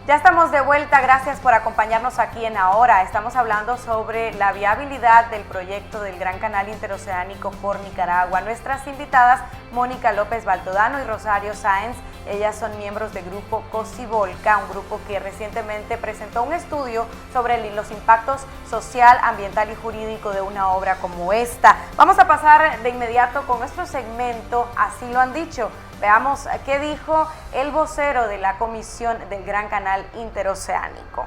Ya estamos de vuelta, gracias por acompañarnos aquí en Ahora. Estamos hablando sobre la viabilidad del proyecto del Gran Canal Interoceánico por Nicaragua. Nuestras invitadas, Mónica López Baltodano y Rosario Sáenz, ellas son miembros del grupo Cocibolca, un grupo que recientemente presentó un estudio sobre los impactos social, ambiental y jurídico de una obra como esta. Vamos a pasar de inmediato con nuestro segmento, Así lo han dicho. Veamos qué dijo el vocero de la Comisión del Gran Canal Interoceánico.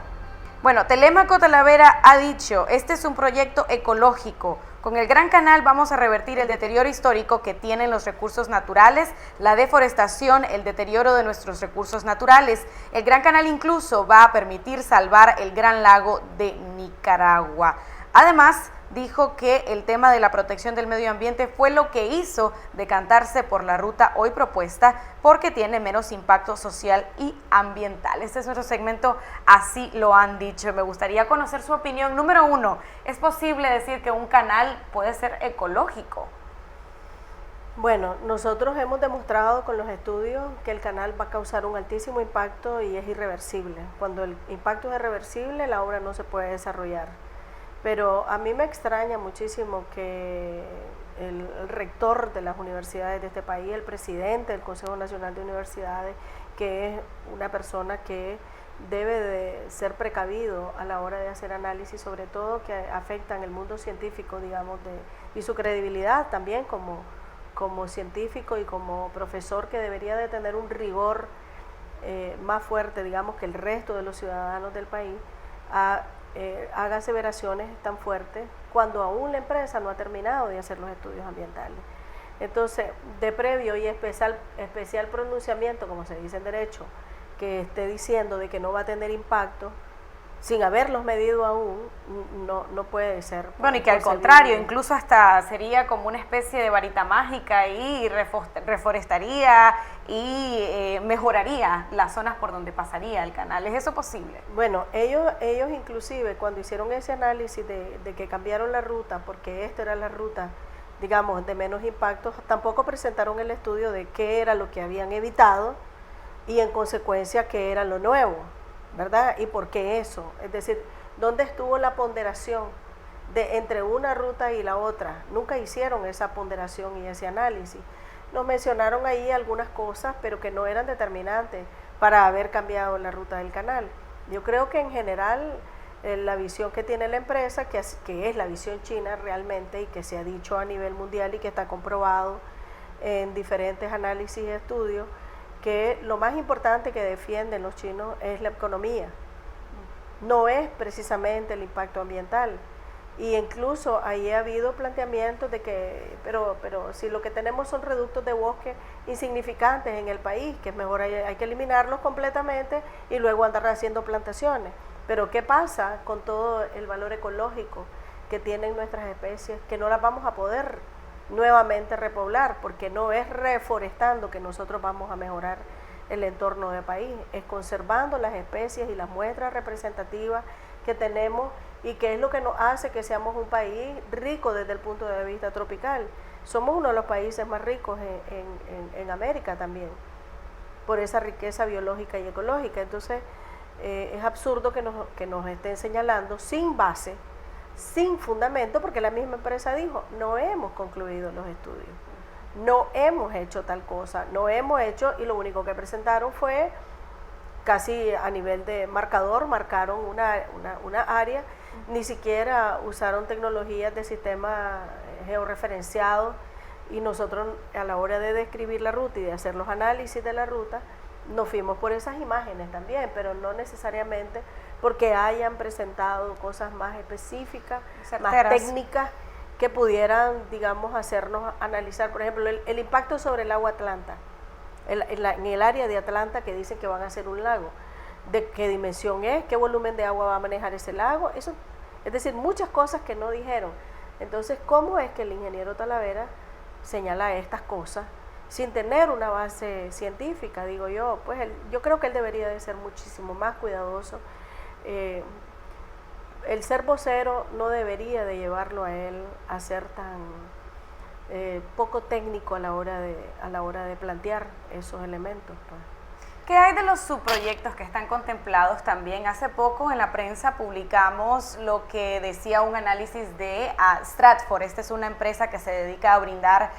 Bueno, Telémaco Talavera ha dicho, este es un proyecto ecológico. Con el Gran Canal vamos a revertir el deterioro histórico que tienen los recursos naturales, la deforestación, el deterioro de nuestros recursos naturales. El Gran Canal incluso va a permitir salvar el Gran Lago de Nicaragua. Además, dijo que el tema de la protección del medio ambiente fue lo que hizo decantarse por la ruta hoy propuesta porque tiene menos impacto social y ambiental. Este es nuestro segmento, Así lo han dicho. Me gustaría conocer su opinión. Número uno, ¿es posible decir que un canal puede ser ecológico? Bueno, nosotros hemos demostrado con los estudios que el canal va a causar un altísimo impacto y es irreversible. Cuando el impacto es irreversible, la obra no se puede desarrollar. Pero a mí me extraña muchísimo que el rector de las universidades de este país, el presidente del Consejo Nacional de Universidades, que es una persona que debe de ser precavido a la hora de hacer análisis, sobre todo que afectan el mundo científico, digamos, y su credibilidad también como científico y como profesor, que debería de tener un rigor más fuerte, digamos, que el resto de los ciudadanos del país, haga aseveraciones tan fuertes cuando aún la empresa no ha terminado de hacer los estudios ambientales. Entonces, de previo y especial pronunciamiento, como se dice en derecho, que esté diciendo de que no va a tener impacto sin haberlos medido aún, no puede ser. Bueno, y que al contrario, incluso hasta sería como una especie de varita mágica y reforestaría y mejoraría las zonas por donde pasaría el canal. ¿Es eso posible? Bueno, ellos inclusive cuando hicieron ese análisis de que cambiaron la ruta, porque esta era la ruta, digamos, de menos impacto, tampoco presentaron el estudio de qué era lo que habían evitado y en consecuencia qué era lo nuevo, ¿verdad? ¿Y por qué eso? Es decir, ¿dónde estuvo la ponderación entre una ruta y la otra? Nunca hicieron esa ponderación y ese análisis. Nos mencionaron ahí algunas cosas, pero que no eran determinantes para haber cambiado la ruta del canal. Yo creo que en general la visión que tiene la empresa, que es la visión china realmente y que se ha dicho a nivel mundial y que está comprobado en diferentes análisis y estudios, que lo más importante que defienden los chinos es la economía, no es precisamente el impacto ambiental. Y incluso ahí ha habido planteamientos de que, pero si lo que tenemos son reductos de bosque insignificantes en el país, que es mejor hay que eliminarlos completamente y luego andar haciendo plantaciones. Pero ¿qué pasa con todo el valor ecológico que tienen nuestras especies, que no las vamos a poder nuevamente repoblar, porque no es reforestando que nosotros vamos a mejorar el entorno del país, es conservando las especies y las muestras representativas que tenemos y que es lo que nos hace que seamos un país rico desde el punto de vista tropical. Somos uno de los países más ricos en América también, por esa riqueza biológica y ecológica. Entonces es absurdo que nos estén señalando sin base, sin fundamento, porque la misma empresa dijo, no hemos concluido los estudios, no hemos hecho tal cosa, no hemos hecho, y lo único que presentaron fue casi a nivel de marcador, marcaron una área, ni siquiera usaron tecnologías de sistema georreferenciado, y nosotros a la hora de describir la ruta y de hacer los análisis de la ruta, nos fuimos por esas imágenes también, pero no necesariamente porque hayan presentado cosas más específicas, más técnicas, que pudieran, digamos, hacernos analizar, por ejemplo, el impacto sobre el agua Atlanta, en el área de Atlanta que dicen que van a hacer un lago, de qué dimensión es, qué volumen de agua va a manejar ese lago, eso, es decir, muchas cosas que no dijeron. Entonces, ¿cómo es que el ingeniero Talavera señala estas cosas sin tener una base científica? Digo yo, pues yo creo que él debería de ser muchísimo más cuidadoso. El ser vocero no debería de llevarlo a él a ser tan poco técnico a la hora de plantear esos elementos, pues. ¿Qué hay de los subproyectos que están contemplados también? Hace poco en la prensa publicamos lo que decía un análisis de Stratfor. Esta es una empresa que se dedica a brindar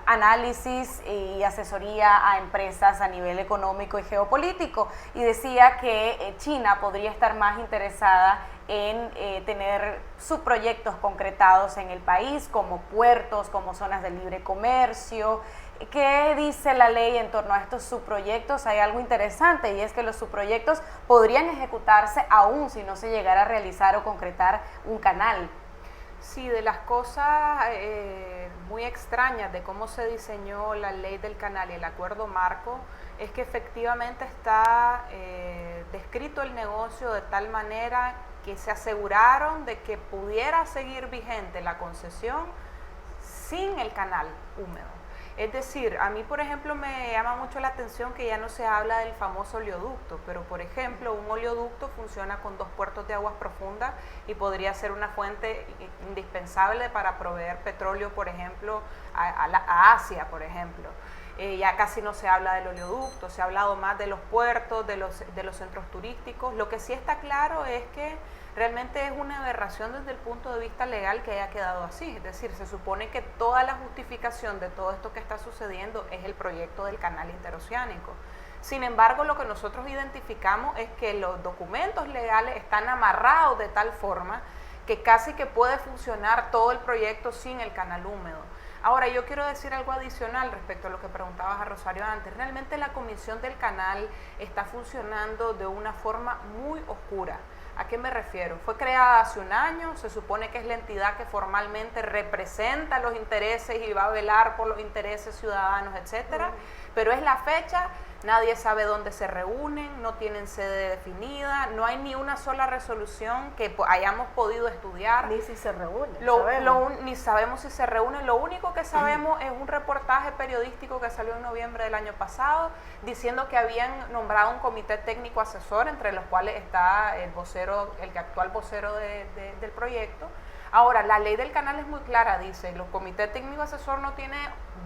análisis y asesoría a empresas a nivel económico y geopolítico. Y decía que China podría estar más interesada en tener subproyectos concretados en el país, como puertos, como zonas de libre comercio. ¿Qué dice la ley en torno a estos subproyectos? Hay algo interesante, y es que los subproyectos podrían ejecutarse aún si no se llegara a realizar o concretar un canal. Sí, de las cosas muy extrañas de cómo se diseñó la ley del canal y el acuerdo marco es que efectivamente está descrito el negocio de tal manera que se aseguraron de que pudiera seguir vigente la concesión sin el canal húmedo. Es decir, a mí, por ejemplo, me llama mucho la atención que ya no se habla del famoso oleoducto, pero, por ejemplo, un oleoducto funciona con 2 puertos de aguas profundas y podría ser una fuente indispensable para proveer petróleo, por ejemplo, a Asia, por ejemplo. Ya casi no se habla del oleoducto, se ha hablado más de los puertos, de los centros turísticos. Lo que sí está claro es que realmente es una aberración desde el punto de vista legal que haya quedado así. Es decir, se supone que toda la justificación de todo esto que está sucediendo es el proyecto del canal interoceánico. Sin embargo, lo que nosotros identificamos es que los documentos legales están amarrados de tal forma que casi que puede funcionar todo el proyecto sin el canal húmedo. Ahora, yo quiero decir algo adicional respecto a lo que preguntabas a Rosario antes. Realmente la comisión del canal está funcionando de una forma muy oscura. ¿A qué me refiero? Fue creada hace un año, se supone que es la entidad que formalmente representa los intereses y va a velar por los intereses ciudadanos, etcétera, pero es la fecha, nadie sabe dónde se reúnen, no tienen sede definida, no hay ni una sola resolución que hayamos podido estudiar. Ni si se reúnen. Ni sabemos si se reúnen. Lo único que sabemos es un reportaje periodístico que salió en noviembre del año pasado diciendo que habían nombrado un comité técnico asesor, entre los cuales está el actual vocero del proyecto. Ahora, la ley del canal es muy clara, dice, el comité técnico asesor no tiene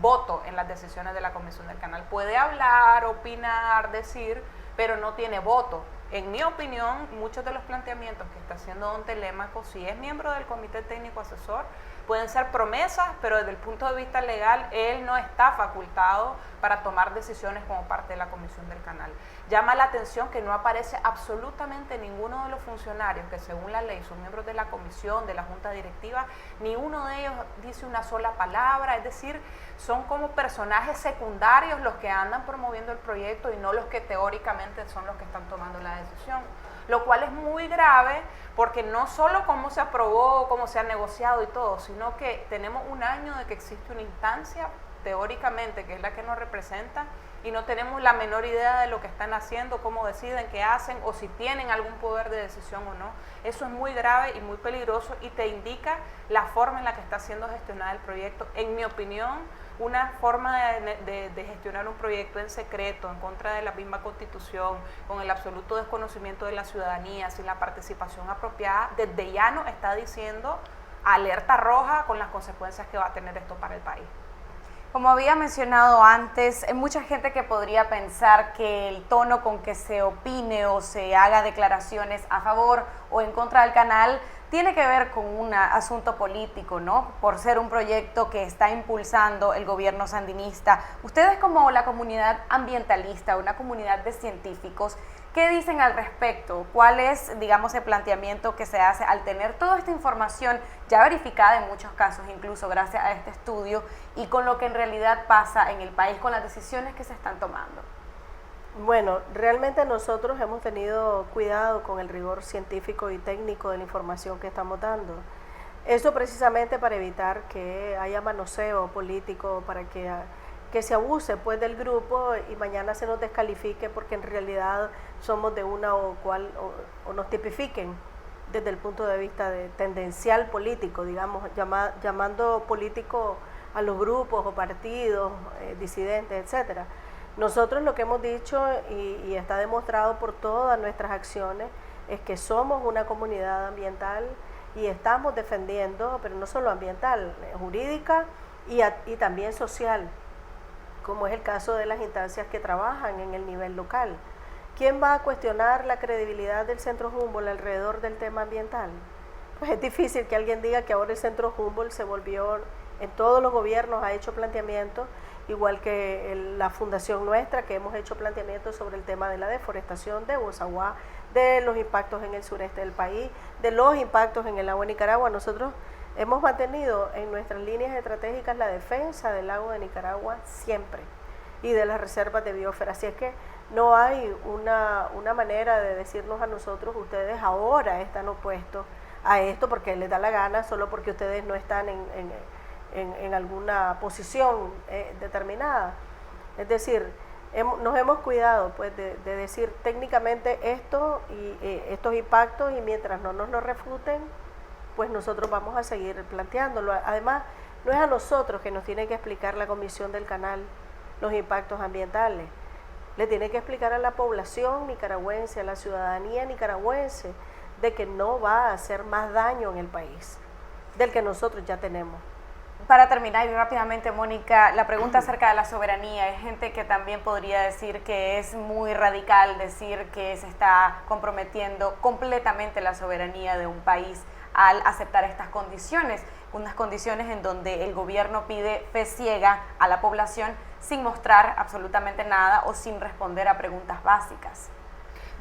voto en las decisiones de la comisión del canal. Puede hablar, opinar, decir, pero no tiene voto. En mi opinión, muchos de los planteamientos que está haciendo don Telémaco, si es miembro del comité técnico asesor, pueden ser promesas, pero desde el punto de vista legal, él no está facultado para tomar decisiones como parte de la comisión del canal. Llama la atención que no aparece absolutamente ninguno de los funcionarios que según la ley son miembros de la comisión, de la junta directiva, ni uno de ellos dice una sola palabra, es decir, son como personajes secundarios los que andan promoviendo el proyecto y no los que teóricamente son los que están tomando la decisión, lo cual es muy grave porque no solo cómo se aprobó, cómo se ha negociado y todo, sino que tenemos un año de que existe una instancia teóricamente que es la que nos representa y no tenemos la menor idea de lo que están haciendo, cómo deciden, qué hacen o si tienen algún poder de decisión o no. Eso es muy grave y muy peligroso y te indica la forma en la que está siendo gestionado el proyecto. En mi opinión, una forma de gestionar un proyecto en secreto, en contra de la misma Constitución, con el absoluto desconocimiento de la ciudadanía, sin la participación apropiada, desde ya nos está diciendo alerta roja con las consecuencias que va a tener esto para el país. Como había mencionado antes, hay mucha gente que podría pensar que el tono con que se opine o se haga declaraciones a favor o en contra del canal tiene que ver con un asunto político, ¿no? Por ser un proyecto que está impulsando el gobierno sandinista. Ustedes como la comunidad ambientalista, una comunidad de científicos, ¿qué dicen al respecto? ¿Cuál es, digamos, el planteamiento que se hace al tener toda esta información ya verificada en muchos casos, incluso gracias a este estudio, y con lo que en realidad pasa en el país, con las decisiones que se están tomando? Bueno, realmente nosotros hemos tenido cuidado con el rigor científico y técnico de la información que estamos dando. Eso precisamente para evitar que haya manoseo político, para que se abuse pues del grupo y mañana se nos descalifique porque en realidad somos de una o cual o nos tipifiquen desde el punto de vista de tendencial político, digamos, llamando político a los grupos o partidos disidentes, etcétera. Nosotros lo que hemos dicho y está demostrado por todas nuestras acciones es que somos una comunidad ambiental y estamos defendiendo, pero no solo ambiental, jurídica y también social. como es el caso de las instancias que trabajan en el nivel local. ¿Quién va a cuestionar la credibilidad del Centro Humboldt alrededor del tema ambiental? Pues es difícil que alguien diga que ahora el Centro Humboldt se volvió, en todos los gobiernos ha hecho planteamientos, igual que la fundación nuestra, que hemos hecho planteamientos sobre el tema de la deforestación de Bozaguá, de los impactos en el sureste del país, de los impactos en el lago de Nicaragua. Nosotros hemos mantenido en nuestras líneas estratégicas la defensa del lago de Nicaragua siempre y de las reservas de biosfera. Así es que no hay una manera de decirnos a nosotros, ustedes ahora están opuestos a esto porque les da la gana, solo porque ustedes no están en alguna posición determinada. Es decir, nos hemos cuidado pues de decir técnicamente esto y estos impactos, y mientras no nos lo refuten, pues nosotros vamos a seguir planteándolo. Además, no es a nosotros que nos tiene que explicar la Comisión del Canal los impactos ambientales. Le tiene que explicar a la población nicaragüense, a la ciudadanía nicaragüense, de que no va a hacer más daño en el país del que nosotros ya tenemos. Para terminar, y rápidamente, Mónica, la pregunta acerca de la soberanía. Hay gente que también podría decir que es muy radical decir que se está comprometiendo completamente la soberanía de un país al aceptar estas condiciones, unas condiciones en donde el gobierno pide fe ciega a la población sin mostrar absolutamente nada o sin responder a preguntas básicas.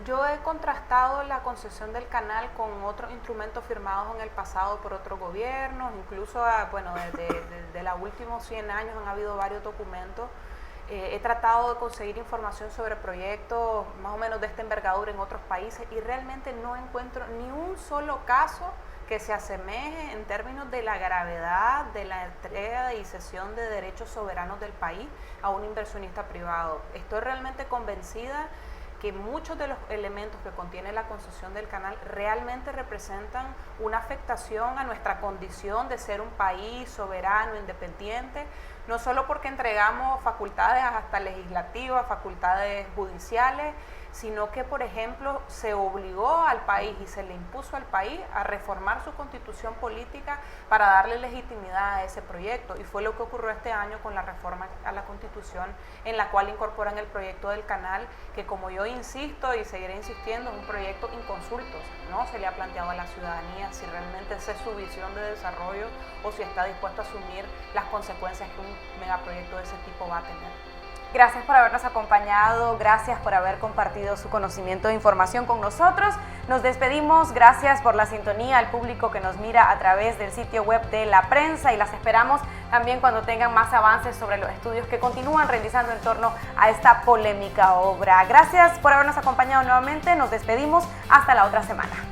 Yo he contrastado la concesión del canal con otros instrumentos firmados en el pasado por otros gobiernos, incluso desde los últimos 100 años han habido varios documentos. He tratado de conseguir información sobre proyectos más o menos de esta envergadura en otros países y realmente no encuentro ni un solo caso que se asemeje en términos de la gravedad de la entrega y cesión de derechos soberanos del país a un inversionista privado. Estoy realmente convencida que muchos de los elementos que contiene la concesión del canal realmente representan una afectación a nuestra condición de ser un país soberano, independiente, no solo porque entregamos facultades hasta legislativas, facultades judiciales, sino que, por ejemplo, se obligó al país y se le impuso al país a reformar su constitución política para darle legitimidad a ese proyecto. Y fue lo que ocurrió este año con la reforma a la constitución, en la cual incorporan el proyecto del canal, que, como yo insisto y seguiré insistiendo, es un proyecto inconsulto. No se le ha planteado a la ciudadanía si realmente esa es su visión de desarrollo o si está dispuesto a asumir las consecuencias que un megaproyecto de ese tipo va a tener. Gracias por habernos acompañado, gracias por haber compartido su conocimiento e información con nosotros. Nos despedimos, gracias por la sintonía al público que nos mira a través del sitio web de La Prensa, y las esperamos también cuando tengan más avances sobre los estudios que continúan realizando en torno a esta polémica obra. Gracias por habernos acompañado nuevamente, nos despedimos, hasta la otra semana.